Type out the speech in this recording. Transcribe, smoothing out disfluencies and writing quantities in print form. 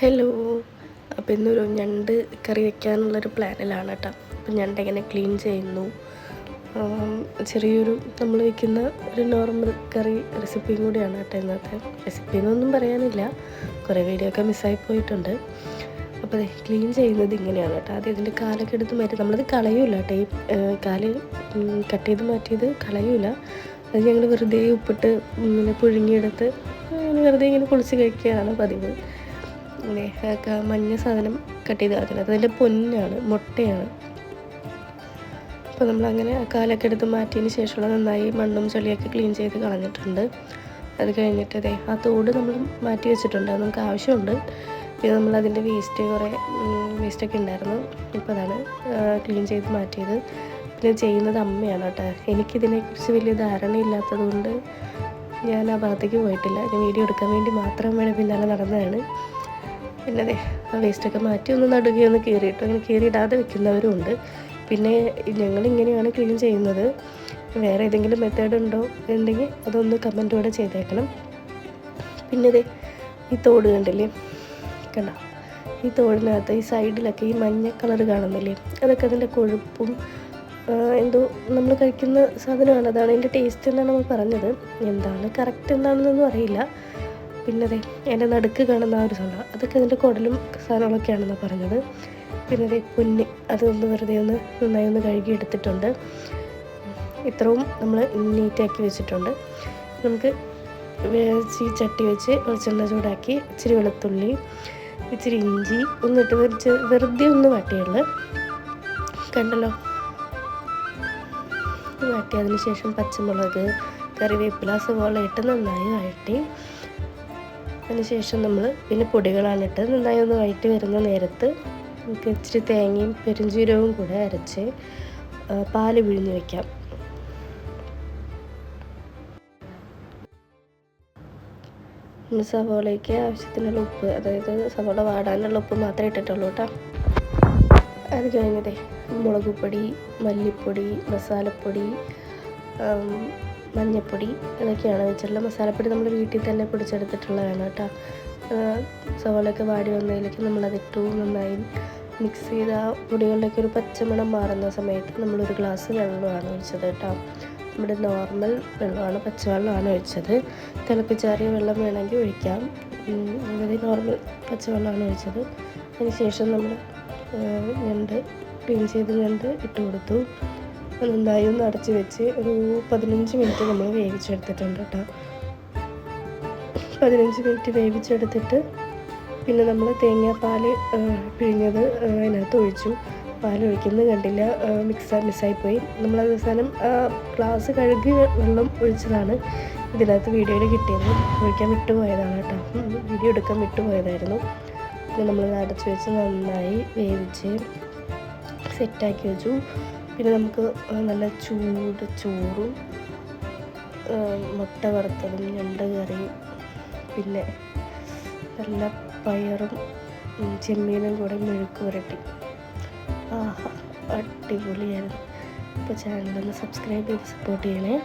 Hello. അപ്പോൾ ഇന്നൊരു ഞണ്ട് കറി വയ്ക്കാനുള്ളൊരു പ്ലാനിലാണ് കേട്ടോ. അപ്പോൾ ഞണ്ട് എങ്ങനെ ക്ലീൻ ചെയ്യുന്നു, ചെറിയൊരു നമ്മൾ വയ്ക്കുന്ന ഒരു നോർമൽ കറി റെസിപ്പിയും കൂടിയാണ് കേട്ടോ ഇന്നത്തെ. റെസിപ്പി എന്നൊന്നും പറയാനില്ല, കുറേ വീഡിയോ ഒക്കെ മിസ്സായി പോയിട്ടുണ്ട്. അപ്പോൾ ക്ലീൻ ചെയ്യുന്നത് ഇങ്ങനെയാണ് കേട്ടോ. ആദ്യം ഇതിൻ്റെ കാലൊക്കെ എടുത്ത് മാറ്റി, നമ്മളത് കളയൂല കേട്ടോ. ഈ കാല് കട്ട് ചെയ്ത് മാറ്റിയത് കളയൂല. അത് ഞങ്ങൾ വെറുതെ ഉപ്പിട്ട് ഇങ്ങനെ പുഴുങ്ങിയെടുത്ത് വെറുതെ ഇങ്ങനെ പൊളിച്ച് കഴിക്കുകയാണ് പതിവ്. ഇങ്ങനെ മഞ്ഞ സാധനം കട്ട് ചെയ്ത് കളഞ്ഞത് അതിൻ്റെ പൊന്നാണ്, മുട്ടയാണ്. അപ്പോൾ നമ്മളങ്ങനെ കാലൊക്കെ എടുത്ത് മാറ്റിയതിന് ശേഷമുള്ള നന്നായി മണ്ണും ചെളിയൊക്കെ ക്ലീൻ ചെയ്ത് കളഞ്ഞിട്ടുണ്ട്. അത് കഴിഞ്ഞിട്ട് ആ തോട് നമ്മൾ മാറ്റി വെച്ചിട്ടുണ്ട്, അത് നമുക്ക് ആവശ്യമുണ്ട്. പിന്നെ നമ്മളതിൻ്റെ വേസ്റ്റൊക്കെ ഉണ്ടായിരുന്നു. ഇപ്പോൾ അതാണ് ക്ലീൻ ചെയ്ത് മാറ്റിയത്. പിന്നെ ചെയ്യുന്നത് അമ്മയാണ് കേട്ടോ. എനിക്കിതിനെക്കുറിച്ച് വലിയ ധാരണയില്ലാത്തത് കൊണ്ട് ഞാൻ ആ ഭാഗത്തേക്ക് പോയിട്ടില്ല. ഞാൻ വീഡിയോ എടുക്കാൻ വേണ്ടി മാത്രം അമ്മയുടെ പിന്നാലെ നടന്നതാണ്. പിന്നെ ആ വേസ്റ്റൊക്കെ മാറ്റി ഒന്ന് നടുകയൊന്ന് കീറിയിട്ടു. അങ്ങനെ കീറിയിടാതെ വെക്കുന്നവരും ഉണ്ട്. പിന്നെ ഞങ്ങളിങ്ങനെയാണ് ക്ലീൻ ചെയ്യുന്നത്. വേറെ ഏതെങ്കിലും മെത്തേഡ് ഉണ്ടോ ഉണ്ടെങ്കിൽ അതൊന്ന് കമൻറ്റോടെ ചെയ്തേക്കണം. പിന്നെ ഈ തോട് കണ്ടില്ലേ, കണ്ടോ? ഈ തോടിനകത്ത് ഈ സൈഡിലൊക്കെ ഈ മഞ്ഞ കളർ കാണുന്നില്ലേ, അതൊക്കെ അതിൻ്റെ കൊഴുപ്പും എന്തോ നമ്മൾ കഴിക്കുന്ന സാധനമാണ്. അതാണ് അതിൻ്റെ ടേസ്റ്റ് എന്നാണ് നമ്മൾ പറഞ്ഞത്. എന്താണ് കറക്റ്റ് എന്താണെന്നൊന്നും അറിയില്ല. പിന്നെ എൻ്റെ നടുക്ക് കാണുന്ന ആ ഒരു സാധനം, അതൊക്കെ അതിൻ്റെ കുടലും സാധനങ്ങളൊക്കെയാണെന്നാണ് പറഞ്ഞത്. പിന്നെ പൊന്ന്, അതൊന്ന് വെറുതെ നന്നായി ഒന്ന് കഴുകി എടുത്തിട്ടുണ്ട്. ഇത്രയും നമ്മൾ നീറ്റാക്കി വെച്ചിട്ടുണ്ട്. നമുക്ക് ചട്ടി വെച്ച് വെളിച്ചെണ്ണ ചൂടാക്കി ഇച്ചിരി വെളുത്തുള്ളി, ഇച്ചിരി ഇഞ്ചി ഒന്നിട്ട് വെറുതെ ഒന്ന് വാട്ടിയുള്ളു. കണ്ടല്ലോ, വാട്ടി അതിന് ശേഷം പച്ചമുളക്, കറിവേപ്പില, സവാള ഇട്ട് നന്നായി വഴറ്റി അതിനുശേഷം നമ്മൾ പിന്നെ പൊടികളാണ് ഇട്ട് നന്നായി ഒന്ന് വഴറ്റി വരുന്ന നേരത്ത് നമുക്ക് ഇച്ചിരി തേങ്ങയും പെരുംജീരകവും കൂടെ അരച്ച് പാല് പിഴിഞ്ഞ് വയ്ക്കാം. സവാളയ്ക്ക് ആവശ്യത്തിനുള്ള ഉപ്പ്, അതായത് സവാള വാടാനുള്ള ഉപ്പ് മാത്രമേ ഇട്ടിട്ടുള്ളൂ കേട്ടോ. അത് കഴിഞ്ഞതേ മുളക് പൊടി, മല്ലിപ്പൊടി, മസാലപ്പൊടി, മഞ്ഞൾപ്പൊടി, ഇതൊക്കെയാണ് വെച്ചിട്ടുള്ള മസാലപ്പൊടി നമ്മൾ വീട്ടിൽ തന്നെ പൊടിച്ചെടുത്തിട്ടുള്ളതാണ് കേട്ടോ. സവാളയൊക്കെ വാടി വന്നതിലേക്ക് നമ്മളതിട്ടു നന്നായി മിക്സ് ചെയ്ത് ആ പൊടികളിലേക്ക് ഒരു പച്ചമണം മാറുന്ന സമയത്ത് നമ്മളൊരു ഗ്ലാസ് വെള്ളമാണ് ഒഴിച്ചത് കേട്ടോ. നമ്മുടെ നോർമൽ വെള്ളമാണ്, പച്ചവെള്ളമാണ് ഒഴിച്ചത്. തിളപ്പിച്ചാറിയ വെള്ളം വേണമെങ്കിൽ ഒഴിക്കാം. ഇവിടെ നോർമൽ പച്ചവെള്ളമാണ് ഒഴിച്ചത്. അതിന് ശേഷം നമ്മൾ ഞണ്ട് ക്ലീൻ ചെയ്ത് ഞണ്ട് ഇട്ട് കൊടുത്തു. നന്നായി ഒന്ന് അടച്ച് വെച്ച് ഒരു 15 മിനിറ്റ് നമ്മൾ വേവിച്ചെടുത്തിട്ടുണ്ട് കേട്ടോ. 15 മിനിറ്റ് വേവിച്ചെടുത്തിട്ട് പിന്നെ നമ്മൾ തേങ്ങാപ്പാൽ പിഴിഞ്ഞത് അതിനകത്ത് ഒഴിച്ചു. പാലൊഴിക്കുന്നത് കണ്ടില്ല, മിസ്സായിപ്പോയി. നമ്മളത് അവസാനം ഗ്ലാസ് കഴുകി വെള്ളം ഒഴിച്ചതാണ് ഇതിനകത്ത് വീഡിയോയിൽ കിട്ടിയത്. ഒഴിക്കാൻ വിട്ടുപോയതാണ് കേട്ടോ, വീഡിയോ എടുക്കാൻ വിട്ടുപോയതായിരുന്നു. പിന്നെ നമ്മളത് അടച്ച് വെച്ച് നന്നായി വേവിച്ച് സെറ്റാക്കി വെച്ചു. പിന്നെ നമുക്ക് നല്ല ചൂട് ചോറും മുട്ട വറുത്തതും ഞണ്ട് കറിയും പിന്നെ നല്ല പയറും ചെമ്മീനും കൂടെ മെഴുക്ക് പുരട്ടി, ആഹാ അടിപൊളിയായിരുന്നു. അപ്പോൾ ചാനലൊന്ന് സബ്സ്ക്രൈബ് ചെയ്ത് സപ്പോർട്ട് ചെയ്യണേ.